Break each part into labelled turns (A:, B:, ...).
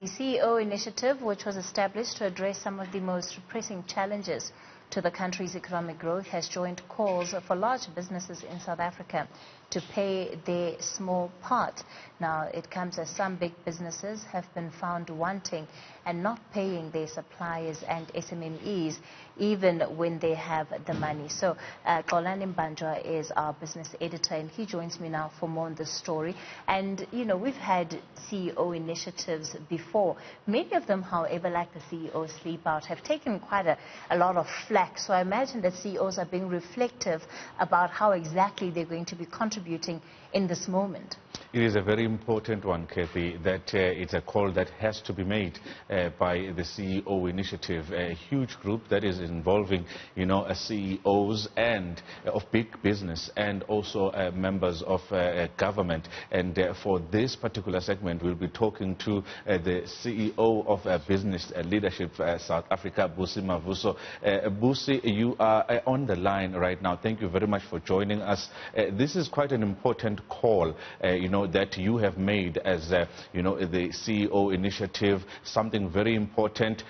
A: The CEO initiative, which was established to address some of the most pressing challenges to the country's economic growth, has joined calls for large businesses in South Africa to pay their small part. Now, it comes as some big businesses have been found wanting and not paying their suppliers and SMMEs even when they have the money. So, Xolani Mbanjwa is our business editor, and he joins me now for more on this story. And, you know, we've had CEO initiatives before. Many of them, however, like the CEO Sleep Out, have taken quite a lot of flack. So I imagine that CEOs are being reflective about how exactly they're going to be contributing in this moment.
B: It is a very important one, Cathy, that it's a call that has to be made by the CEO initiative, a huge group that is involving, you know, CEOs and of big business and also members of government. And for this particular segment, we'll be talking to the CEO of Business Leadership South Africa, Busi Mavuso. Busi, you are on the line right now. Thank you very much for joining us. This is quite an important call, you know, that you have made as, you know, the CEO initiative, something very important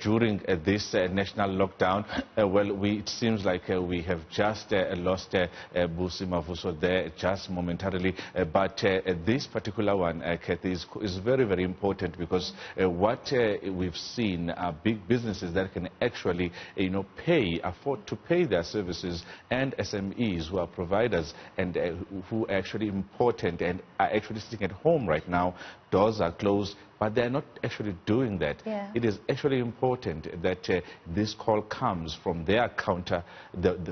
B: during this national lockdown. It seems like we have just lost Busi Mavuso there just momentarily, but this particular one, Cathy, is very, very important because what we've seen are big businesses that can actually, you know, afford to pay their services, and SMEs who are providers and who are actually important and are actually sitting at home right now. Doors are closed, but they're not actually doing that.
A: Yeah.
B: It is actually important that this call comes from their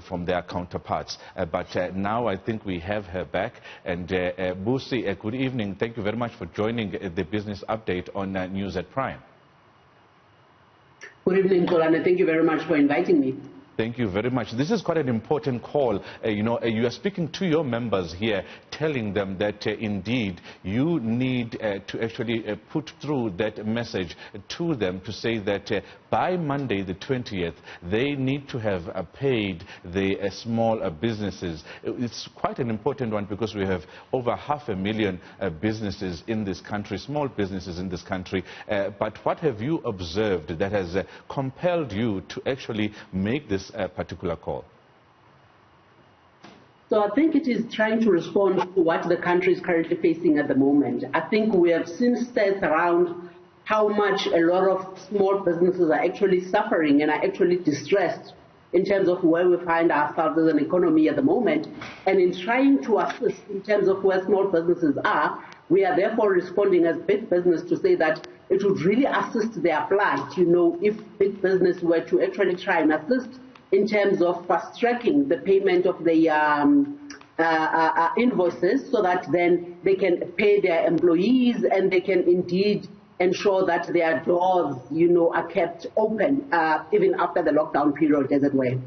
B: from their counterparts. But now I think we have her back. And Busi, good evening. Thank you very much for joining the business update on News at Prime.
C: Good evening, Xolani. Thank you very much for inviting me.
B: Thank you very much. This is quite an important call. You know, you are speaking to your members here, telling them that indeed you need to actually put through that message to them to say that by Monday the 20th, they need to have paid the small businesses. It's quite an important one because we have over 500,000 businesses in this country, small businesses in this country. But what have you observed that has compelled you to actually make this particular call?
C: So I think it is trying to respond to what the country is currently facing at the moment. I think we have seen stats around how much a lot of small businesses are actually suffering and are actually distressed in terms of where we find ourselves as an economy at the moment. And in trying to assist in terms of where small businesses are, we are therefore responding as big business to say that it would really assist their plight, you know, if big business were to actually try and assist in terms of fast-tracking the payment of the invoices so that then they can pay their employees and they can indeed ensure that their doors, you know, are kept open even after the lockdown period, as it were.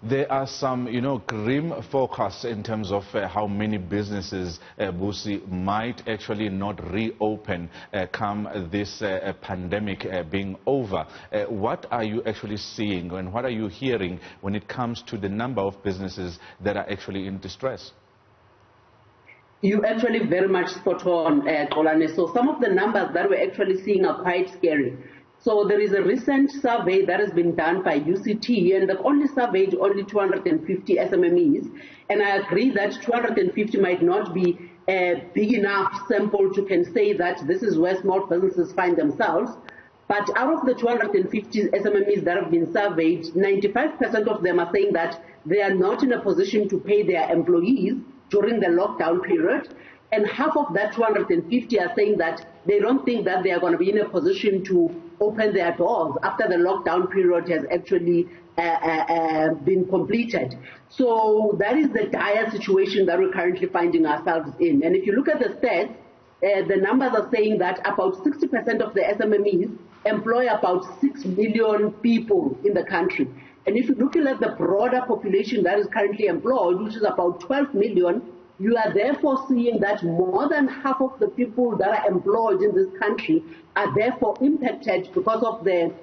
B: There are some, you know, grim forecasts in terms of how many businesses, Busi, might actually not reopen come this pandemic being over. What are you actually seeing and what are you hearing when it comes to the number of businesses that are actually in distress?
C: You actually very much spot on, Xolani. So some of the numbers that we're actually seeing are quite scary. So there is a recent survey that has been done by UCT, and they've only surveyed only 250 SMMEs. And I agree that 250 might not be a big enough sample to can say that this is where small businesses find themselves. But out of the 250 SMMEs that have been surveyed, 95% of them are saying that they are not in a position to pay their employees during the lockdown period. And half of that 250 are saying that they don't think that they are going to be in a position to open their doors after the lockdown period has actually been completed. So that is the dire situation that we're currently finding ourselves in. And if you look at the stats, the numbers are saying that about 60% of the SMMEs employ about 6 million people in the country. And if you're looking at the broader population that is currently employed, which is about 12 million, you are therefore seeing that more than half of the people that are employed in this country are therefore impacted because of the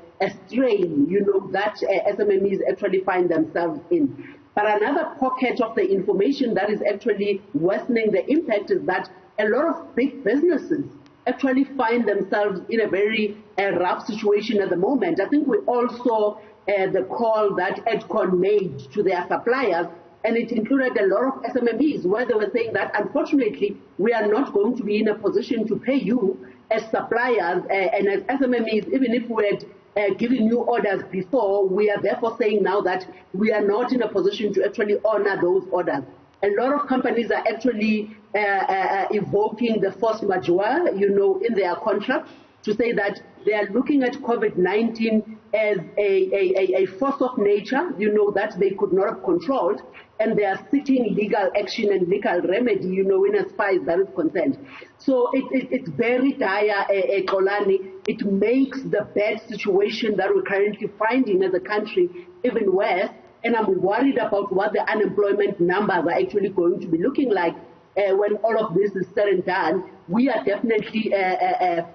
C: strain, you know, that SMMEs actually find themselves in. But another pocket of the information that is actually worsening the impact is that a lot of big businesses actually find themselves in a very rough situation at the moment. I think we all saw the call that EDCON made to their suppliers, and it included a lot of SMMEs where they were saying that unfortunately we are not going to be in a position to pay you as suppliers and as SMMEs, even if we had given you orders before. We are therefore saying now that we are not in a position to actually honor those orders. A lot of companies are actually evoking the force majeure, in their contracts to say that they are looking at COVID-19 as a force of nature, that they could not have controlled, and they are seeking legal action and legal remedy, in as far as that is concerned. So it's very dire, Xolani. It makes the bad situation that we're currently finding as a country even worse, and I'm worried about what the unemployment numbers are actually going to be looking like when all of this is said and done. We are definitely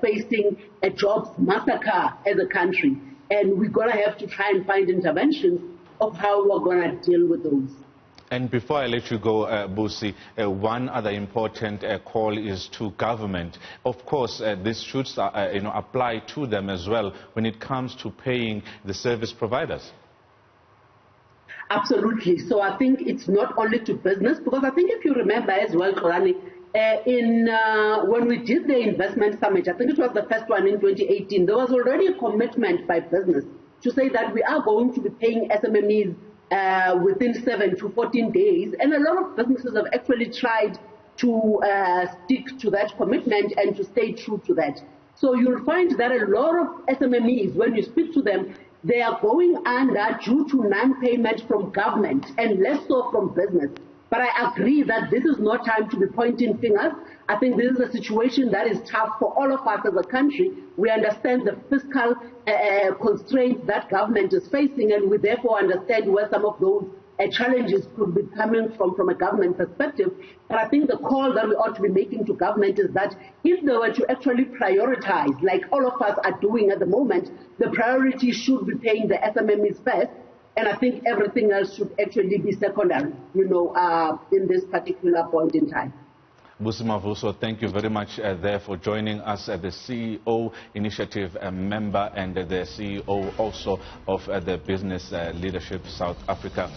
C: facing a jobs massacre as a country, and we're going to have to try and find interventions of how we're going to deal with those.
B: And before I let you go, Busi, one other important call is to government. Of course, this should apply to them as well when it comes to paying the service providers.
C: Absolutely. So I think it's not only to business, because I think if you remember as well, Xolani, when we did the investment summit, I think it was the first one in 2018, there was already a commitment by business to say that we are going to be paying SMMEs within 7 to 14 days. And a lot of businesses have actually tried to stick to that commitment and to stay true to that. So you'll find that a lot of SMMEs, when you speak to them, they are going under due to non-payment from government and less so from business. But I agree that this is not time to be pointing fingers. I think this is a situation that is tough for all of us as a country. We understand the fiscal constraints that government is facing, and we therefore understand where some of those challenges could be coming from a government perspective. But I think the call that we ought to be making to government is that if they were to actually prioritize, like all of us are doing at the moment, the priority should be paying the SMMEs first, and I think everything else should actually be secondary, in this particular point in time.
B: Busi Mavuso, thank you very much there for joining us, the CEO Initiative member and the CEO also of the Business Leadership South Africa.